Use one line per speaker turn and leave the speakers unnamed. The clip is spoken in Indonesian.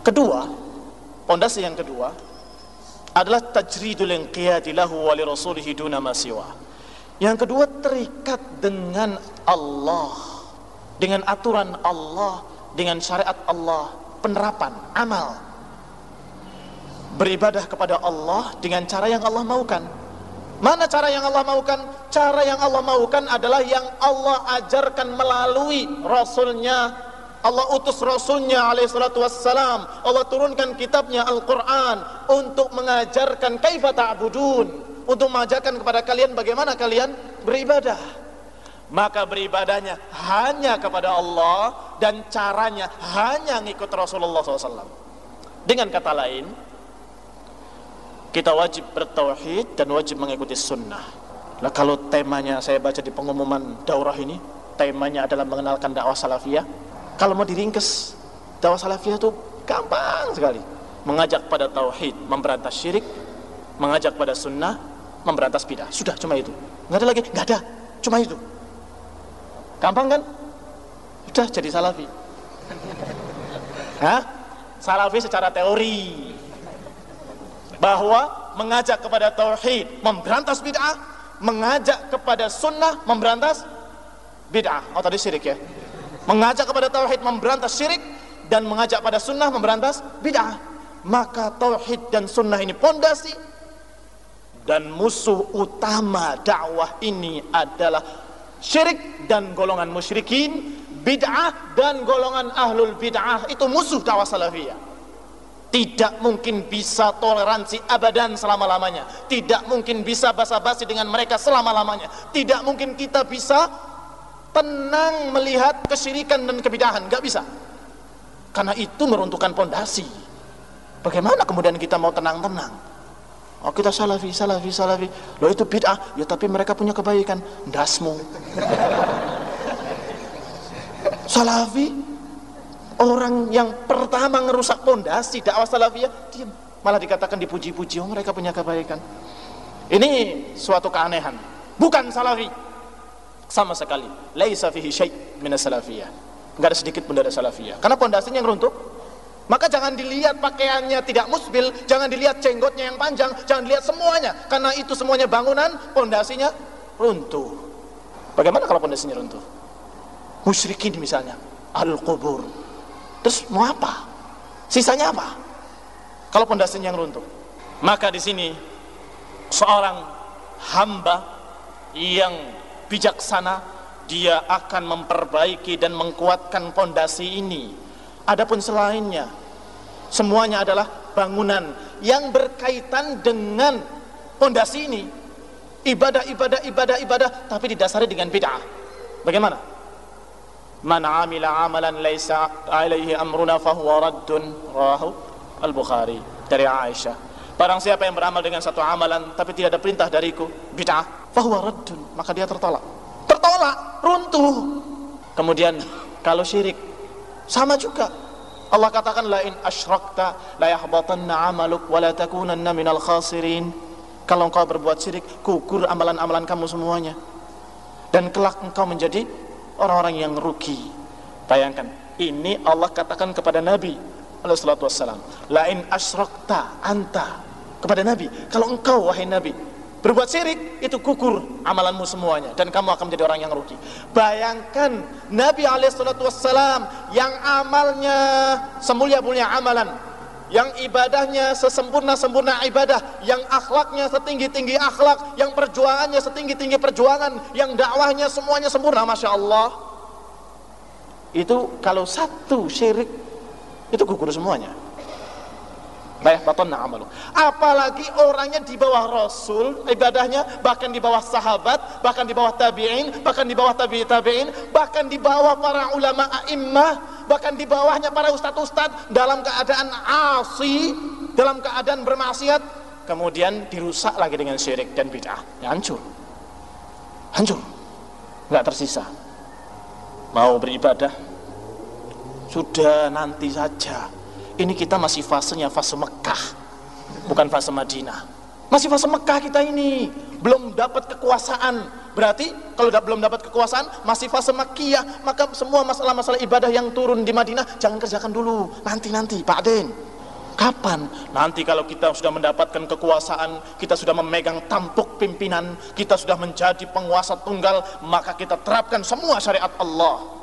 Kedua, pondasi yang kedua adalah tajridul inqiyadi lahu wa li rasulih duna ma siwa. Yang kedua, terikat dengan Allah, dengan aturan Allah, dengan syariat Allah, penerapan amal, beribadah kepada Allah dengan cara yang Allah maukan. Mana cara yang Allah maukan? Cara yang Allah maukan adalah yang Allah ajarkan melalui Rasulnya. Allah utus Rasulnya alaihi salatu wassalam, Allah turunkan kitabnya Al-Quran untuk mengajarkan kaifa ta'budun, untuk mengajarkan kepada kalian bagaimana kalian beribadah. Maka beribadahnya hanya kepada Allah dan caranya hanya ngikut Rasulullah SAW. Dengan kata lain, kita wajib bertauhid dan wajib mengikuti sunnah. Nah, kalau temanya saya baca di pengumuman daurah ini, temanya adalah mengenalkan dakwah salafiyah. Kalau mau diringkes, dakwah salafiyah itu gampang sekali. Mengajak pada tauhid, memberantas syirik, mengajak pada sunnah, memberantas bidah. Sudah, cuma itu. Nggak ada lagi, nggak ada, cuma itu. Gampang kan? Sudah jadi salafi. Hah? Salafi secara teori, bahwa mengajak kepada tauhid, memberantas bid'ah, mengajak kepada sunnah, memberantas bid'ah. Oh, tadi syirik ya. Mengajak kepada tauhid, memberantas syirik, dan mengajak pada sunnah, memberantas bid'ah. Maka tauhid dan sunnah ini pondasi, dan musuh utama dakwah ini adalah syirik dan golongan musyrikin, bid'ah dan golongan ahlul bid'ah. Itu musuh dakwah salafiyah. Tidak mungkin bisa toleransi abadan selama-lamanya. Tidak mungkin bisa basa-basi dengan mereka selama-lamanya. Tidak mungkin kita bisa tenang melihat kesyirikan dan kebidahan. Gak bisa. Karena itu meruntuhkan pondasi. Bagaimana kemudian kita mau tenang-tenang? Oh, kita salafi. Loh, itu bid'ah. Ya, tapi mereka punya kebaikan. Dasmu. Salafi, orang yang pertama ngerusak pondasi dakwah salafiyah, diam. Malah dikatakan dipuji-puji, oh mereka punya kebaikan. Ini suatu keanehan. Bukan salafi sama sekali. Laisa fihi syai' min as-salafiyah. Enggak ada sedikit pun dari salafiyah. Karena pondasinya yang runtuh. Maka jangan dilihat pakaiannya tidak musbil, jangan dilihat jenggotnya yang panjang, jangan dilihat semuanya. Karena itu semuanya bangunan, pondasinya runtuh. Bagaimana kalau pondasinya runtuh? Musyrikin misalnya, ahlul qubur. Terus mau apa? Sisanya apa? Kalau pondasinya yang runtuh. Maka di sini seorang hamba yang bijaksana, dia akan memperbaiki dan mengkuatkan pondasi ini. Adapun selainnya, semuanya adalah bangunan yang berkaitan dengan pondasi ini. Ibadah, tapi didasari dengan bid'ah. Bagaimana? Man amila amalan laisa alaihi amruna fahuwa raddun, rawahu Al-Bukhari, dari Aisyah. Barang siapa yang beramal dengan satu amalan tapi tidak ada perintah dariku, bid'ah, fahuwa raddun, maka dia tertolak, runtuh. Kemudian kalau syirik sama juga. Allah katakan la in asyrakta la yahbatanna 'amaluk wa la takunanna minal khasirin. Kalau engkau berbuat syirik, gugur amalan-amalan kamu semuanya, dan kelak engkau menjadi orang-orang yang rugi. Bayangkan, ini Allah katakan kepada Nabi alaihi salatu wassalam, la in asyrakta anta, kepada Nabi, kalau engkau wahai Nabi berbuat syirik, itu gugur amalanmu semuanya dan kamu akan menjadi orang yang rugi. Bayangkan Nabi alaihi salatu wassalam yang amalnya semulia-mulia amalan, yang ibadahnya sesempurna-sempurna ibadah, yang akhlaknya setinggi-tinggi akhlak, yang perjuangannya setinggi-tinggi perjuangan, yang dakwahnya semuanya sempurna, Masya Allah. Itu kalau satu syirik, itu gugur semuanya. Apalagi orangnya di bawah Rasul ibadahnya, bahkan di bawah sahabat, bahkan di bawah tabi'in, bahkan di bawah tabi'in, bahkan di bawah para ulama a'immah, bahkan di bawahnya para ustad-ustad, dalam keadaan asi, dalam keadaan bermaksiat, kemudian dirusak lagi dengan syirik dan bid'ah, ya hancur, nggak tersisa. Mau beribadah, sudah nanti saja. Ini kita masih fasenya fase Mekah, bukan fase Madinah. Masih fase Mekah kita ini, belum dapat kekuasaan, Berarti kalau belum dapat kekuasaan, masih fase Makkiyah, maka semua masalah-masalah ibadah yang turun di Madinah jangan kerjakan dulu. Nanti Pak Den. Kapan? Nanti kalau kita sudah mendapatkan kekuasaan, kita sudah memegang tampuk pimpinan, kita sudah menjadi penguasa tunggal, maka kita terapkan semua syariat Allah.